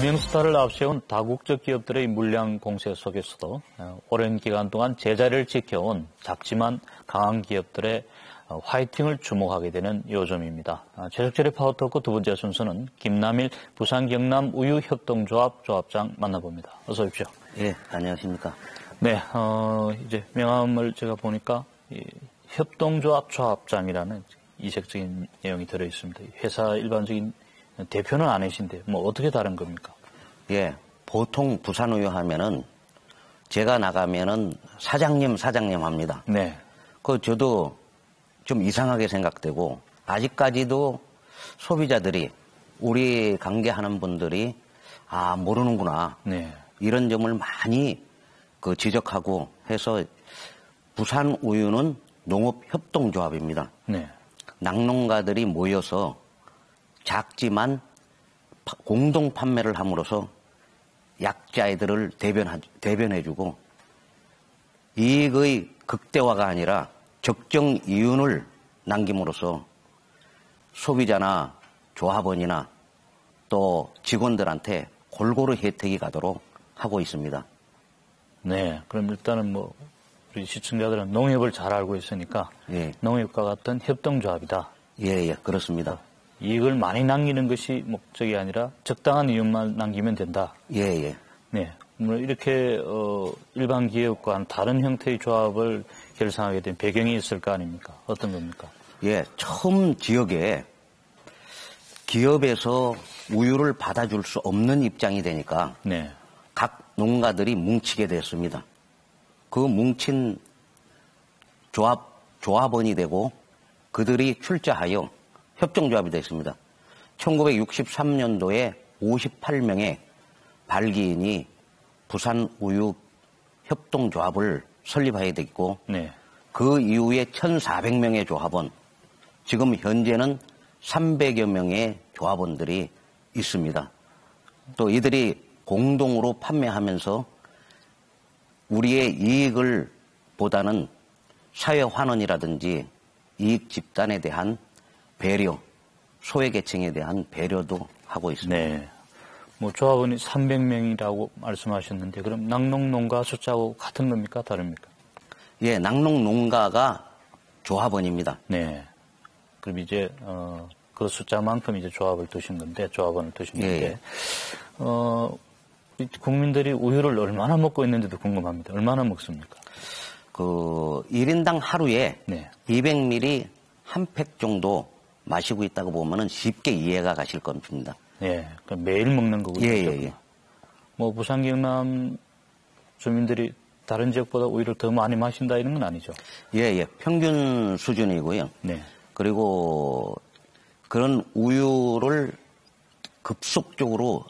유명스타를 앞세운 다국적 기업들의 물량 공세 속에서도 오랜 기간 동안 제자리를 지켜온 작지만 강한 기업들의 화이팅을 주목하게 되는 요즘입니다. 최적절의 파워토크 두 번째 순서는 김남일 부산 경남 우유협동조합 조합장 만나봅니다. 어서 오십시오. 예, 안녕하십니까. 네, 이제 명함을 제가 보니까 협동조합 조합장이라는 이색적인 내용이 들어있습니다. 회사 일반적인 대표는 아니신데 뭐 어떻게 다른 겁니까? 예, 보통 부산우유 하면은 제가 나가면은 사장님 합니다. 네. 저도 좀 이상하게 생각되고 아직까지도 소비자들이 우리 관계하는 분들이 모르는구나. 네. 이런 점을 많이 지적하고 해서 부산우유는 농업협동조합입니다. 네. 낙농가들이 모여서 작지만 공동 판매를 함으로써 약자애들을 대변해주고 이익의 극대화가 아니라 적정 이윤을 남김으로써 소비자나 조합원이나 또 직원들한테 골고루 혜택이 가도록 하고 있습니다. 네. 그럼 일단은 우리 시청자들은 농협을 잘 알고 있으니까 예. 농협과 같은 협동조합이다. 예, 그렇습니다. 이익을 많이 남기는 것이 목적이 아니라 적당한 이윤만 남기면 된다. 예. 네. 이렇게 일반 기업과 다른 형태의 조합을 결성하게 된 배경이 있을 거 아닙니까? 어떤 겁니까? 예, 처음 지역에 기업에서 우유를 받아줄 수 없는 입장이 되니까 네. 각 농가들이 뭉치게 됐습니다. 그 뭉친 조합원이 되고 그들이 출자하여 협동조합이 됐습니다. 1963년도에 58명의 발기인이 부산우유 협동조합을 설립하게 됐고 네. 그 이후에 1,400명의 조합원, 지금 현재는 300여 명의 조합원들이 있습니다. 또 이들이 공동으로 판매하면서 우리의 이익을 보다는 사회 환원이라든지 이익 집단에 대한 배려, 소외계층에 대한 배려도 하고 있습니다. 네. 조합원이 300명이라고 말씀하셨는데 그럼 낙농농가 숫자하고 같은 겁니까? 다릅니까? 예, 낙농농가가 조합원입니다. 네. 그럼 이제 그 숫자만큼 이제 조합원을 두신 건데 예. 국민들이 우유를 얼마나 먹고 있는지도 궁금합니다. 얼마나 먹습니까? 1인당 하루에 네. 200ml 한 팩 정도 마시고 있다고 보면은 쉽게 이해가 가실 겁니다. 예, 그럼 매일 먹는 거군요. 예. 부산 경남 주민들이 다른 지역보다 우유를 더 많이 마신다 이런 건 아니죠? 예. 평균 수준이고요. 네. 그리고 그런 우유를 급속적으로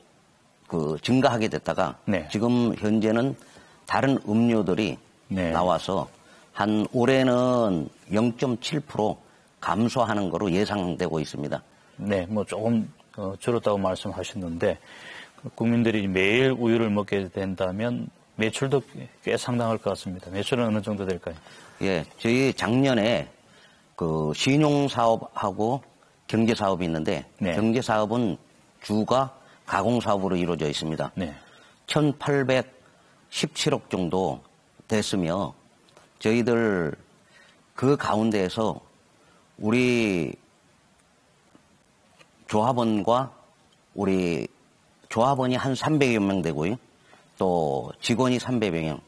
증가하게 됐다가 네. 지금 현재는 다른 음료들이 네. 나와서 한 올해는 0.7% 감소하는 거로 예상되고 있습니다. 네, 조금 줄었다고 말씀하셨는데 국민들이 매일 우유를 먹게 된다면 매출도 꽤 상당할 것 같습니다. 매출은 어느 정도 될까요? 예, 저희 작년에 신용사업하고 경제사업이 있는데 네. 경제사업은 주가 가공사업으로 이루어져 있습니다. 네. 1,817억 정도 됐으며 저희들 그 가운데에서 우리 조합원과 우리 조합원이 한 300여 명 되고요. 또 직원이 300여 명,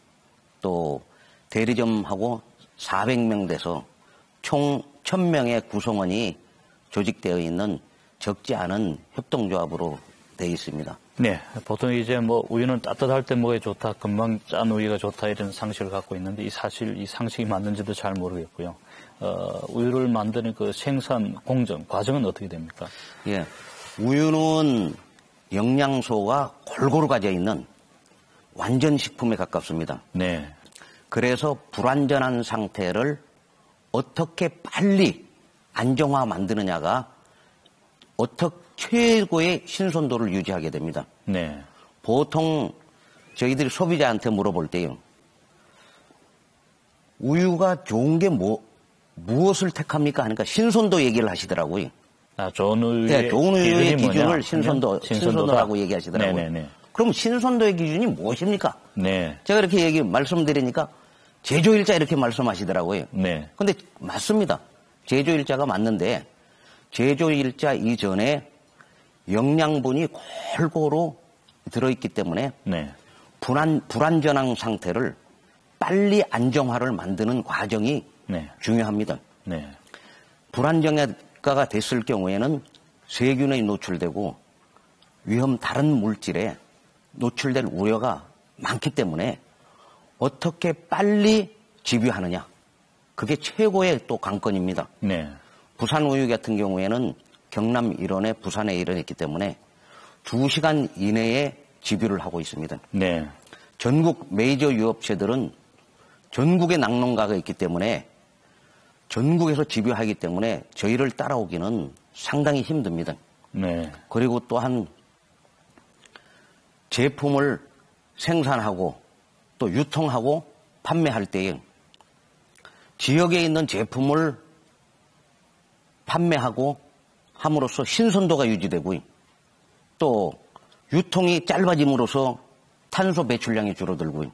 또 대리점하고 400명 돼서 총 1,000명의 구성원이 조직되어 있는 적지 않은 협동조합으로 되어 있습니다. 네, 보통 이제 우유는 따뜻할 때 먹어야 좋다, 금방 짠 우유가 좋다 이런 상식을 갖고 있는데 사실 이 상식이 맞는지도 잘 모르겠고요. 우유를 만드는 그 생산 공정 과정은 어떻게 됩니까? 예, 우유는 영양소가 골고루 가져 있는 완전 식품에 가깝습니다. 네. 그래서 불완전한 상태를 어떻게 빨리 안정화 만드느냐가 최고의 신선도를 유지하게 됩니다. 네. 보통 저희들이 소비자한테 물어볼 때요. 우유가 좋은 게 무엇을 택합니까? 하니까 신선도 얘기를 하시더라고요. 좋은 우유의, 네, 좋은 우유의 기준을 뭐냐? 신선도라고 얘기하시더라고요. 네네네. 그럼 신선도의 기준이 무엇입니까? 네. 제가 이렇게 말씀드리니까 제조일자 이렇게 말씀하시더라고요. 네. 근데 맞습니다. 제조일자가 맞는데 제조일자 이전에 영양분이 골고루 들어있기 때문에 네. 불안전한 상태를 빨리 안정화를 만드는 과정이 네. 중요합니다. 네. 불안정화가 됐을 경우에는 세균에 노출되고 다른 물질에 노출될 우려가 많기 때문에 어떻게 빨리 집유하느냐. 그게 최고의 또 관건입니다. 네. 부산 우유 같은 경우에는 경남 일원에 부산에 일원했기 때문에 2시간 이내에 집유를 하고 있습니다. 네. 전국 메이저 유업체들은 전국에 낙농가가 있기 때문에 전국에서 집유하기 때문에 저희를 따라오기는 상당히 힘듭니다. 네. 그리고 또한 제품을 생산하고 또 유통하고 판매할 때에 지역에 있는 제품을 판매하고 함으로써 신선도가 유지되고 또 유통이 짧아짐으로써 탄소 배출량이 줄어들고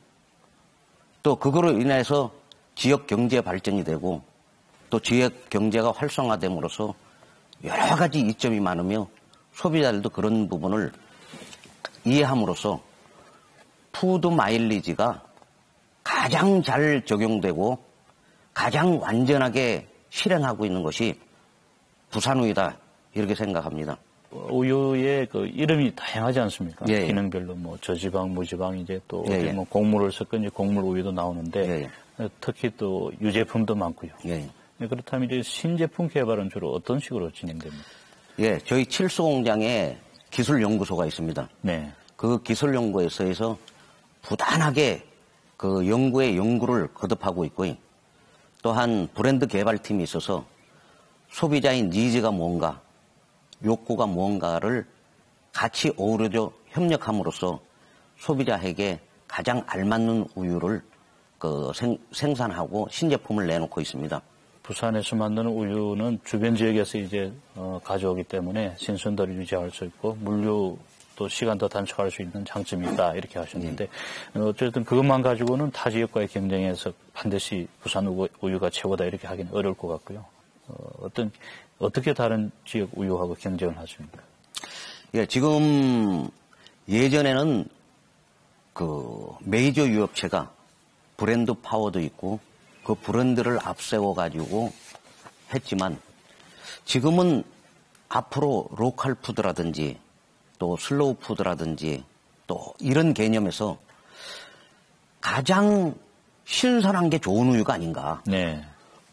또 그거로 인해서 지역 경제 발전이 되고 또 지역 경제가 활성화됨으로써 여러 가지 이점이 많으며 소비자들도 그런 부분을 이해함으로써 푸드 마일리지가 가장 잘 적용되고 가장 완전하게 실행하고 있는 것이 부산우유다 이렇게 생각합니다. 우유의 그 이름이 다양하지 않습니까? 예, 예. 기능별로 뭐 저지방, 무지방 이제 또 예, 예. 뭐 곡물을 섞은 이제 곡물 우유도 나오는데 특히 또 유제품도 많고요. 예. 그렇다면 이제 신제품 개발은 주로 어떤 식으로 진행됩니까? 예, 저희 칠수 공장에 기술연구소가 있습니다. 네. 그 기술연구소에서 부단하게 그 연구를 거듭하고 있고요. 또한 브랜드 개발팀이 있어서 소비자의 니즈가 뭔가, 욕구가 뭔가를 같이 어우러져 협력함으로써 소비자에게 가장 알맞는 우유를 생산하고 신제품을 내놓고 있습니다. 부산에서 만드는 우유는 주변 지역에서 이제 가져오기 때문에 신선도를 유지할 수 있고 물류도 시간도 단축할 수 있는 장점이 있다 이렇게 하셨는데 어쨌든 그것만 가지고는 타 지역과의 경쟁에서 반드시 부산 우유가 최고다 이렇게 하기는 어려울 것 같고요. 어떻게 다른 지역 우유하고 경쟁을 하십니까? 예, 지금 예전에는 그 메이저 유업체가 브랜드 파워도 있고 그 브랜드를 앞세워 가지고 했지만 지금은 앞으로 로컬 푸드라든지 또 슬로우 푸드라든지 또 이런 개념에서 가장 신선한 게 좋은 우유가 아닌가. 네.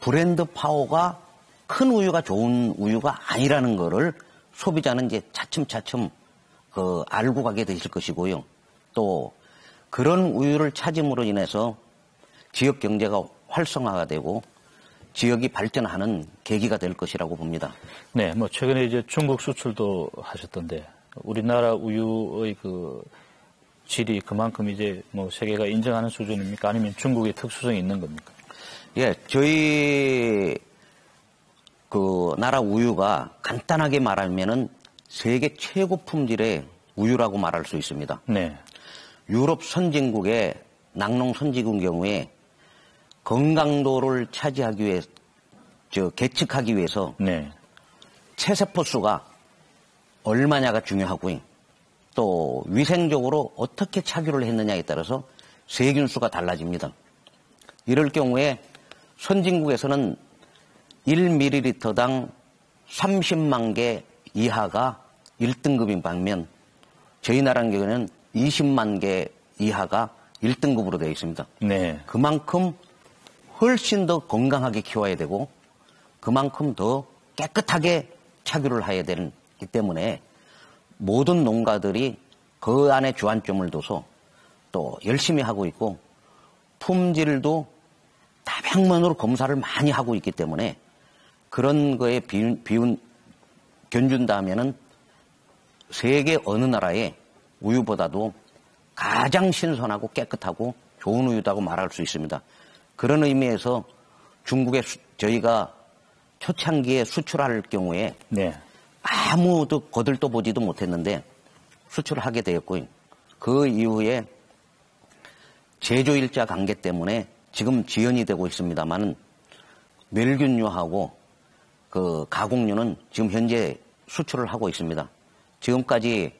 브랜드 파워가 큰 우유가 좋은 우유가 아니라는 거를 소비자는 이제 차츰차츰 알고 가게 되실 것이고요. 또 그런 우유를 찾음으로 인해서 지역 경제가 활성화가 되고 지역이 발전하는 계기가 될 것이라고 봅니다. 네, 뭐 최근에 이제 중국 수출도 하셨던데 우리나라 우유의 그 질이 그만큼 이제 뭐 세계가 인정하는 수준입니까? 아니면 중국의 특수성이 있는 겁니까? 예, 저희 그 나라 우유가 간단하게 말하면은 세계 최고 품질의 우유라고 말할 수 있습니다. 네. 유럽 선진국의 낙농 선진국 경우에 건강도를 차지하기 위해 계측하기 위해서 네. 체세포 수가 얼마냐가 중요하고요. 또 위생적으로 어떻게 착유를 했느냐에 따라서 세균수가 달라집니다. 이럴 경우에 선진국에서는 1ml당 30만 개 이하가 1등급인 반면 저희 나라는 경우에는 20만 개 이하가 1등급으로 되어 있습니다. 네. 그만큼 훨씬 더 건강하게 키워야 되고 그만큼 더 깨끗하게 착유를 해야 되기 때문에 모든 농가들이 그 안에 주안점을 둬서 또 열심히 하고 있고 품질도 다방면으로 검사를 많이 하고 있기 때문에 그런 거에 견준다 하면은 세계 어느 나라의 우유보다도 가장 신선하고 깨끗하고 좋은 우유다고 말할 수 있습니다. 그런 의미에서 중국에 저희가 초창기에 수출할 경우에 네. 아무도 거들떠 보지도 못했는데 수출을 하게 되었고요. 그 이후에 제조일자 관계 때문에 지금 지연이 되고 있습니다만 멸균류하고 그 가공류는 지금 현재 수출을 하고 있습니다. 지금까지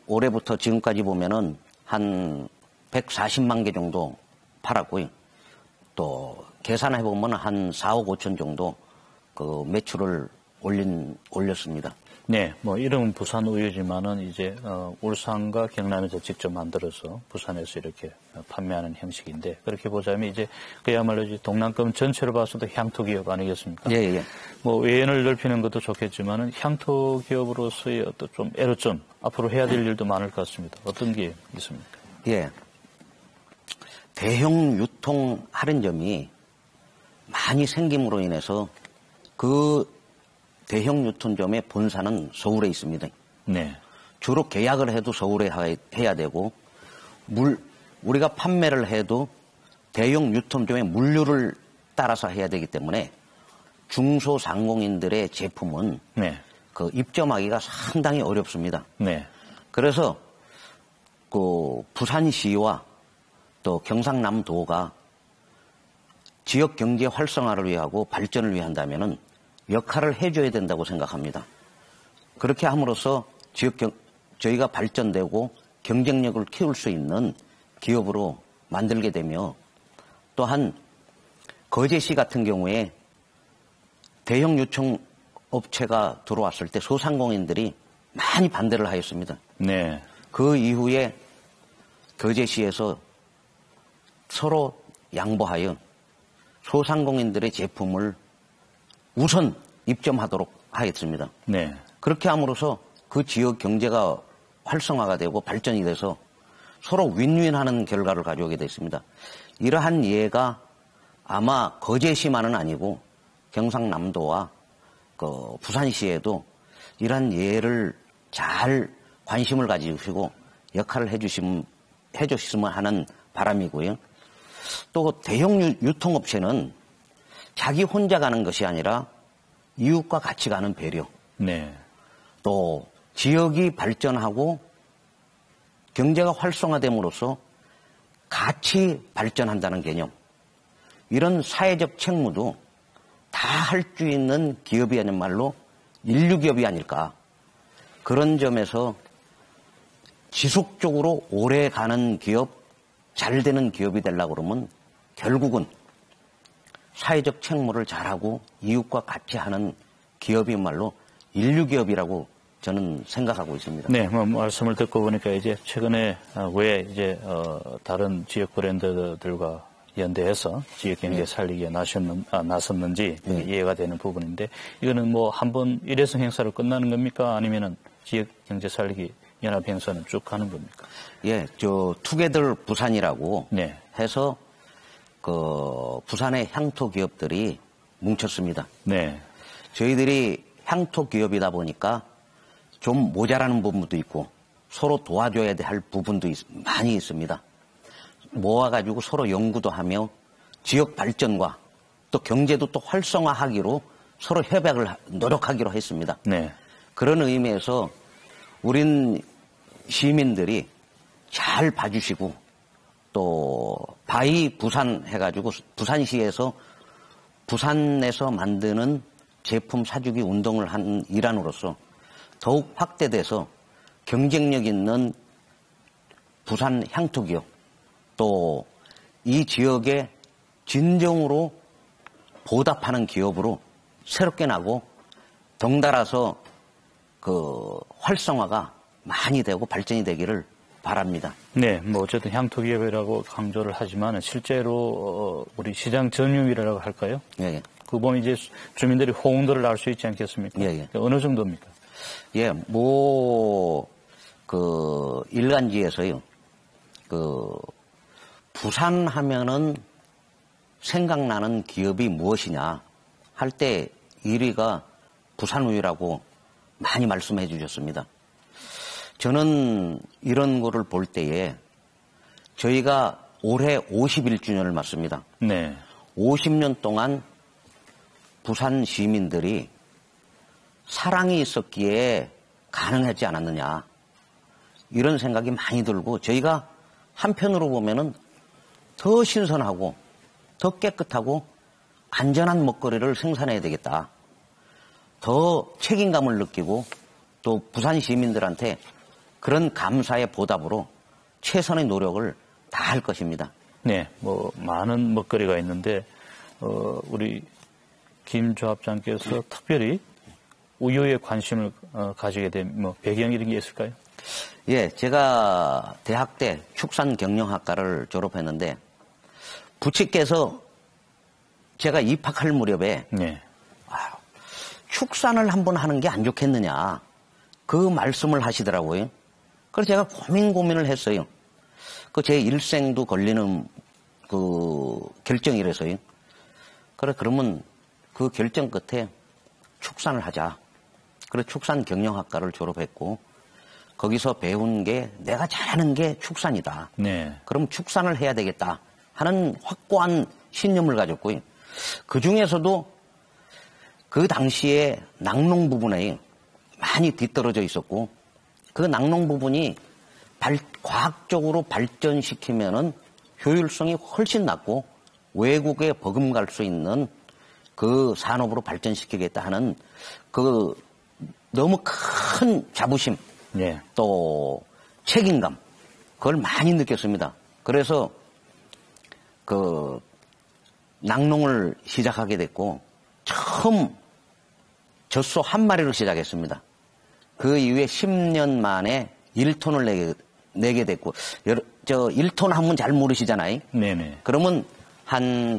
올해부터 지금까지 보면은 한 140만 개 정도 팔았고요. 또 계산해보면 한 4억 5천 정도 그 매출을 올렸습니다. 네, 뭐 이름은 부산 우유지만은 이제 울산과 경남에서 직접 만들어서 부산에서 이렇게 판매하는 형식인데 그렇게 보자면 이제 그야말로 이제 동남권 전체를 봐서도 향토 기업 아니겠습니까? 예, 예. 뭐 외연을 넓히는 것도 좋겠지만은 향토 기업으로서의 어떤 좀 애로점 앞으로 해야 될 일도 많을 것 같습니다. 어떤 게 있습니까? 예. 대형 유통 할인점이 많이 생김으로 인해서 그 대형 유통점의 본사는 서울에 있습니다. 네. 주로 계약을 해도 서울에 해야 되고, 우리가 판매를 해도 대형 유통점의 물류를 따라서 해야 되기 때문에 중소상공인들의 제품은 네. 그 입점하기가 상당히 어렵습니다. 네. 그래서 그 부산시와 또 경상남도가 지역 경제 활성화를 위하고 발전을 위한다면은 역할을 해줘야 된다고 생각합니다. 그렇게 함으로써 저희가 발전되고 경쟁력을 키울 수 있는 기업으로 만들게 되며 또한 거제시 같은 경우에 대형 유통 업체가 들어왔을 때 소상공인들이 많이 반대를 하였습니다. 네. 그 이후에 거제시에서 서로 양보하여 소상공인들의 제품을 우선 입점하도록 하였습니다. 네. 그렇게 함으로써 그 지역 경제가 활성화가 되고 발전이 돼서 서로 윈윈하는 결과를 가져오게 됐습니다. 이러한 예가 아마 거제시만은 아니고 경상남도와 그 부산시에도 이러한 예를 잘 관심을 가지시고 역할을 해주시면 하는 바람이고요. 또 대형 유통업체는 자기 혼자 가는 것이 아니라 이웃과 같이 가는 배려. 네. 또 지역이 발전하고 경제가 활성화됨으로써 같이 발전한다는 개념. 이런 사회적 책무도 다 할 수 있는 기업이야말로 인류기업이 아닐까. 그런 점에서 지속적으로 오래 가는 기업, 잘 되는 기업이 되려고 그러면 결국은 사회적 책무를 잘하고 이웃과 같이 하는 기업이야말로 인류기업이라고 저는 생각하고 있습니다. 네, 뭐 말씀을 듣고 보니까 이제 최근에 왜 이제 다른 지역 브랜드들과 연대해서 지역 경제 살리기에 나섰는지 이해가 되는 부분인데 이거는 뭐 한번 일회성 행사로 끝나는 겁니까? 아니면은 지역 경제 살리기 연합 행사는 쭉 가는 겁니까? 예, 투게더 부산이라고 네. 해서 그 부산의 향토 기업들이 뭉쳤습니다. 네. 저희들이 향토 기업이다 보니까 좀 모자라는 부분도 있고 서로 도와줘야 할 부분도 많이 있습니다. 모아가지고 서로 연구도 하며 지역 발전과 또 경제도 또 활성화하기로 서로 협약을 노력하기로 했습니다. 네. 그런 의미에서 우린 시민들이 잘 봐주시고 또 바이 부산 해가지고 부산시에서 부산에서 만드는 제품 사주기 운동을 한 일환으로서 더욱 확대돼서 경쟁력 있는 부산 향토기업 또 이 지역에 진정으로 보답하는 기업으로 새롭게 나고 덩달아서 그 활성화가 많이 되고 발전이 되기를 바랍니다. 네, 뭐 어쨌든 향토기업이라고 강조를 하지만 실제로 우리 시장 점유율이라고 할까요? 예, 그 보면 이제 주민들이 호응도를 알 수 있지 않겠습니까? 예. 어느 정도입니까? 예, 일간지에서요, 부산 하면은 생각나는 기업이 무엇이냐 할 때 1위가 부산우유라고 많이 말씀해 주셨습니다. 저는 이런 거를 볼 때에 저희가 올해 51주년을 맞습니다. 네. 50년 동안 부산 시민들이 사랑이 있었기에 가능하지 않았느냐. 이런 생각이 많이 들고 저희가 한편으로 보면은 더 신선하고 더 깨끗하고 안전한 먹거리를 생산해야 되겠다. 더 책임감을 느끼고 또 부산 시민들한테 그런 감사의 보답으로 최선의 노력을 다할 것입니다. 네, 많은 먹거리가 있는데 우리 김 조합장께서 특별히 우유에 관심을 가지게 된 배경 이런 게 있을까요? 예, 제가 대학 때 축산경영학과를 졸업했는데 부치께서 제가 입학할 무렵에 네. 축산을 한번 하는 게 안 좋겠느냐 그 말씀을 하시더라고요. 그래서 제가 고민을 했어요. 그 제 일생도 걸리는 그 결정이라서요. 그러면 그 결정 끝에 축산을 하자. 그래서 축산경영학과를 졸업했고 거기서 배운 게 내가 잘하는 게 축산이다. 네. 그럼 축산을 해야 되겠다 하는 확고한 신념을 가졌고요. 그 중에서도 그 당시에 낙농 부분에 많이 뒤떨어져 있었고 그 낙농 부분이 과학적으로 발전시키면은 효율성이 훨씬 낮고 외국에 버금갈 수 있는 그 산업으로 발전시키겠다 하는 그 너무 큰 자부심 네. 또 책임감 그걸 많이 느꼈습니다. 그래서 그 낙농을 시작하게 됐고 처음 젖소 한 마리로 시작했습니다. 그 이후에 10년 만에 1톤을 내게 됐고 1톤 하면 잘 모르시잖아요. 네네. 그러면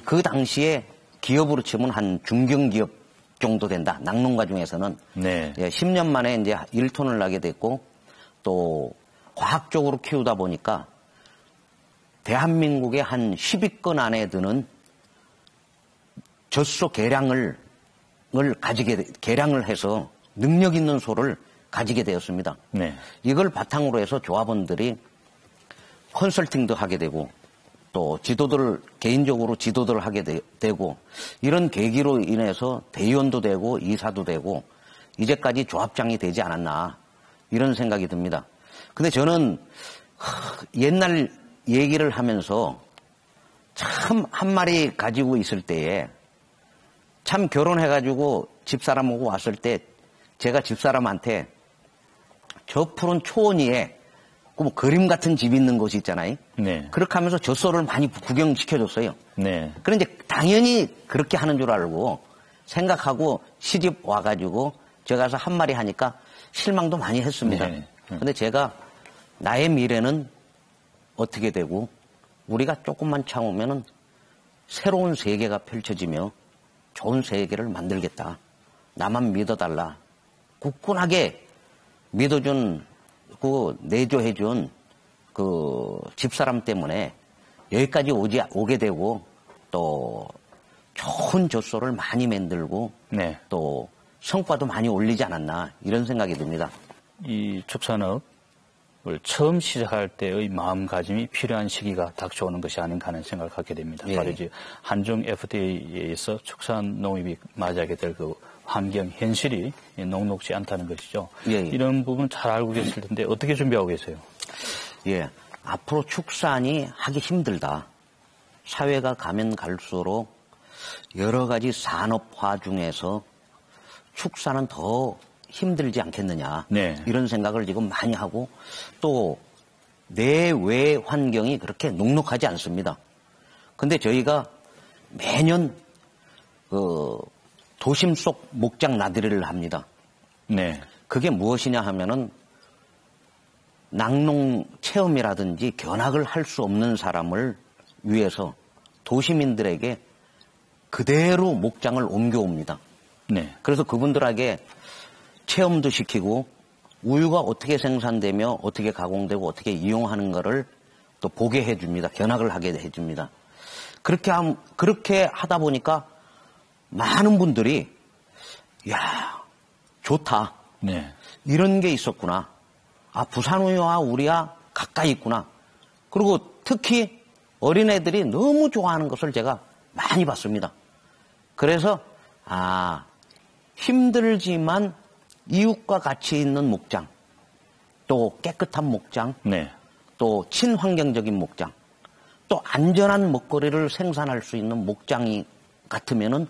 그 당시에 기업으로 치면 한 중견기업 정도 된다. 낙농가 중에서는. 네. 예, 10년 만에 이제 1톤을 나게 됐고 또 과학적으로 키우다 보니까 대한민국의 한 10위권 안에 드는 젖소 개량을 해서 능력 있는 소를 가지게 되었습니다. 네. 이걸 바탕으로 해서 조합원들이 컨설팅도 하게 되고 또 개인적으로 지도들을 하게 되고 이런 계기로 인해서 대의원도 되고 이사도 되고 이제까지 조합장이 되지 않았나 이런 생각이 듭니다. 근데 저는 옛날 얘기를 하면서 참 한 마리 가지고 있을 때에 참 결혼해가지고 집사람하고 왔을 때 제가 집사람한테 저 푸른 초원위에 뭐 그림 같은 집이 있는 곳이 있잖아요. 네. 그렇게 하면서 젖소를 많이 구경시켜줬어요. 네. 그런데 당연히 그렇게 하는 줄 알고 생각하고 시집 와가지고 제가 가서 한 마리 하니까 실망도 많이 했습니다. 네. 근데 제가 나의 미래는 어떻게 되고 우리가 조금만 참으면은 새로운 세계가 펼쳐지며 좋은 세계를 만들겠다. 나만 믿어달라. 굳건하게 믿어준 내조해준 그 집사람 때문에 여기까지 오게 되고 또 좋은 젖소를 많이 만들고 네. 또 성과도 많이 올리지 않았나 이런 생각이 듭니다. 이 축산업을 처음 시작할 때의 마음가짐이 필요한 시기가 닥쳐오는 것이 아닌가 하는 생각을 갖게 됩니다. 예. 바로 이제 한중 FTA에서 축산 농업이 맞이하게 될 그 환경 현실이 녹록지 않다는 것이죠. 예. 이런 부분 잘 알고 계실 텐데 어떻게 준비하고 계세요? 예, 앞으로 축산이 하기 힘들다. 사회가 가면 갈수록 여러 가지 산업화 중에서 축산은 더 힘들지 않겠느냐. 네. 이런 생각을 지금 많이 하고 또 내외 환경이 그렇게 녹록하지 않습니다. 근데 저희가 매년 도심 속 목장 나들이를 합니다. 네. 그게 무엇이냐 하면은 낙농 체험이라든지 견학을 할 수 없는 사람을 위해서 도시민들에게 그대로 목장을 옮겨옵니다. 네. 그래서 그분들에게 체험도 시키고 우유가 어떻게 생산되며 어떻게 가공되고 어떻게 이용하는 거를 또 보게 해줍니다. 견학을 하게 해줍니다. 그렇게 하다 보니까 많은 분들이 야 좋다. 네. 이런 게 있었구나. 아, 부산우유와 우리가 가까이 있구나. 그리고 특히 어린애들이 너무 좋아하는 것을 제가 많이 봤습니다. 그래서 힘들지만 이웃과 같이 있는 목장, 또 깨끗한 목장, 네. 또 친환경적인 목장, 또 안전한 먹거리를 생산할 수 있는 목장이 같으면은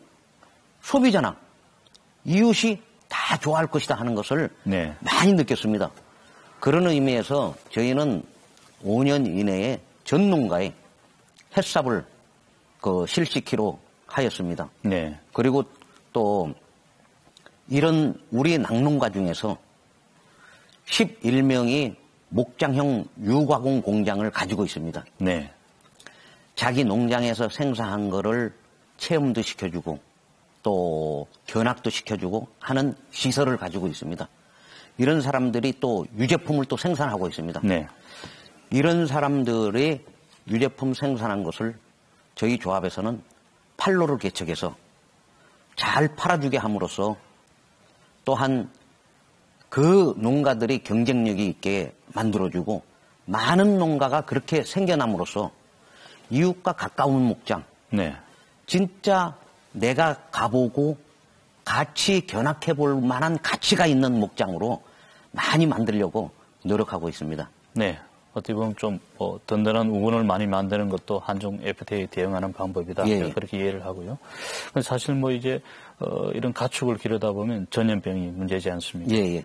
소비자나 이웃이 다 좋아할 것이다 하는 것을 네. 많이 느꼈습니다. 그런 의미에서 저희는 5년 이내에 전 농가에 햇삽을 실시키로 하였습니다. 네. 그리고 또 이런 우리 낙농가 중에서 11명이 목장형 유가공 공장을 가지고 있습니다. 네. 자기 농장에서 생산한 거를 체험도 시켜주고 또 견학도 시켜주고 하는 시설을 가지고 있습니다. 이런 사람들이 또 유제품을 또 생산하고 있습니다. 네. 이런 사람들의 유제품 생산한 것을 저희 조합에서는 판로를 개척해서 잘 팔아주게 함으로써 또한 그 농가들이 경쟁력이 있게 만들어주고 많은 농가가 그렇게 생겨남으로써 이웃과 가까운 목장, 네. 진짜 내가 가보고 같이 견학해 볼 만한 가치가 있는 목장으로 많이 만들려고 노력하고 있습니다. 네. 어떻게 보면 좀 든든한 우군을 많이 만드는 것도 한중 FTA에 대응하는 방법이다. 예. 그렇게 이해를 하고요. 사실 이제 이런 가축을 기르다 보면 전염병이 문제지 않습니까? 예.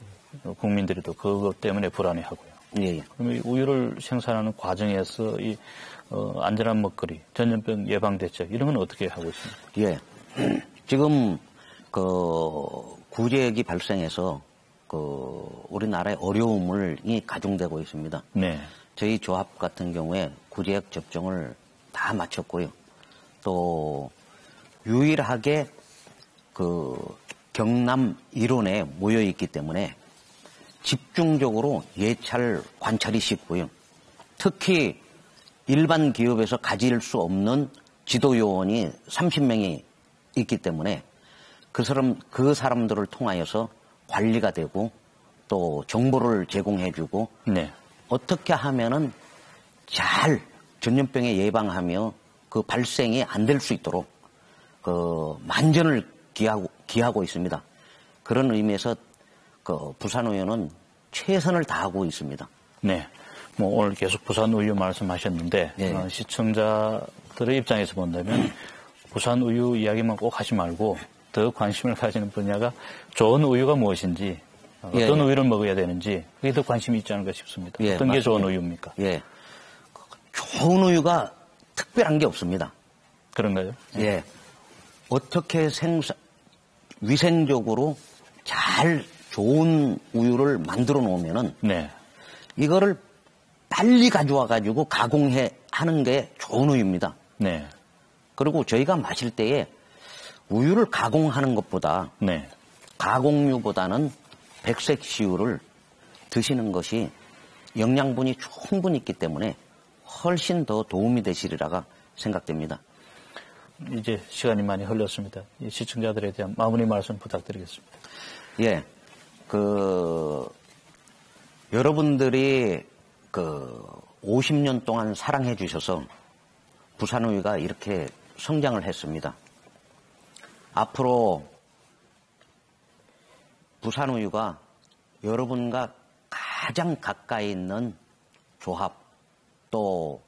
국민들이 또 그것 때문에 불안해하고요. 예. 그럼 이 우유를 생산하는 과정에서 이 안전한 먹거리, 전염병 예방 대책 이런 건 어떻게 하고 있습니까? 예. 지금 구제액이 발생해서 우리나라의 어려움이 가중되고 있습니다. 네. 저희 조합 같은 경우에 구제액 접종을 다 마쳤고요. 또 유일하게 경남 일원에 모여 있기 때문에 집중적으로 예찰 관찰이 쉽고요. 특히 일반 기업에서 가질 수 없는 지도 요원이 30명이 있기 때문에 그 사람들을 통하여서 관리가 되고 또 정보를 제공해주고 네. 어떻게 하면은 잘 전염병에 예방하며 그 발생이 안 될 수 있도록 만전을 기하고 있습니다. 그런 의미에서 부산우유는 최선을 다하고 있습니다. 네. 오늘 계속 부산우유 말씀하셨는데 네. 시청자들의 입장에서 본다면 부산우유 이야기만 꼭 하지 말고 더 관심을 가지는 분야가 좋은 우유가 무엇인지 어떤 우유를 먹어야 되는지 그게 더 관심이 있지 않을까 싶습니다. 어떤 게 맞습니다. 좋은 우유입니까? 예. 좋은 우유가 특별한 게 없습니다. 그런가요? 예. 어떻게 위생적으로 잘 좋은 우유를 만들어 놓으면은 네. 이거를 빨리 가져와 가지고 하는 게 좋은 우유입니다. 네. 그리고 저희가 마실 때에 우유를 가공하는 것보다 네. 가공유보다는 백색 시유를 드시는 것이 영양분이 충분히 있기 때문에 훨씬 더 도움이 되시리라가 생각됩니다. 이제 시간이 많이 흘렀습니다. 이 시청자들에 대한 마무리 말씀 부탁드리겠습니다. 예. 여러분들이 50년 동안 사랑해 주셔서 부산우유가 이렇게 성장을 했습니다. 앞으로 부산우유가 여러분과 가장 가까이 있는 조합, 또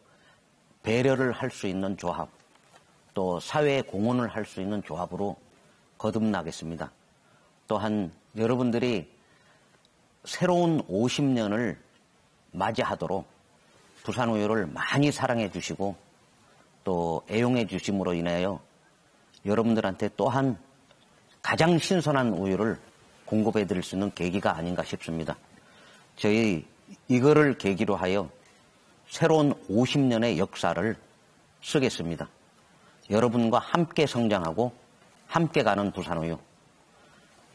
배려를 할 수 있는 조합, 또 사회에 공헌을 할 수 있는 조합으로 거듭나겠습니다. 또한 여러분들이 새로운 50년을 맞이하도록 부산우유를 많이 사랑해 주시고 또 애용해 주심으로 인하여 여러분들한테 또한 가장 신선한 우유를 공급해 드릴 수 있는 계기가 아닌가 싶습니다. 저희 이거를 계기로 하여 새로운 50년의 역사를 쓰겠습니다. 여러분과 함께 성장하고 함께 가는 부산우유,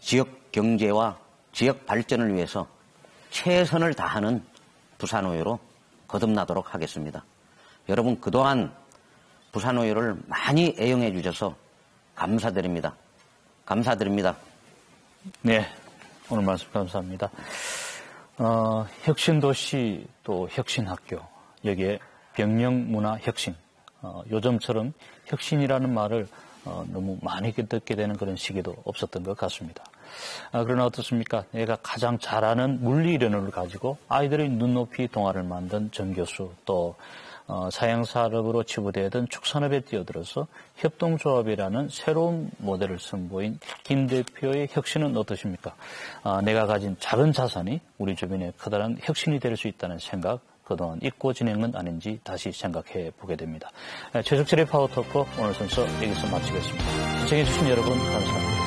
지역 경제와 지역 발전을 위해서 최선을 다하는 부산우유로 거듭나도록 하겠습니다. 여러분 그동안 부산우유를 많이 애용해 주셔서 감사드립니다. 감사드립니다. 네, 오늘 말씀 감사합니다. 혁신도시 또 혁신학교, 여기에 병영문화혁신, 요즘처럼 혁신이라는 말을 너무 많이 듣게 되는 그런 시기도 없었던 것 같습니다. 그러나 어떻습니까? 내가 가장 잘 아는 물리 이론을 가지고 아이들의 눈높이 동화를 만든 정 교수, 또 사양산업으로 치부되던 축산업에 뛰어들어서 협동조합이라는 새로운 모델을 선보인 김 대표의 혁신은 어떠십니까? 내가 가진 작은 자산이 우리 주변에 커다란 혁신이 될 수 있다는 생각, 그동안 잊고 지낸 건 아닌지 다시 생각해 보게 됩니다. 최석철의 파워토크 오늘 순서 여기서 마치겠습니다. 시청해 주신 여러분 감사합니다.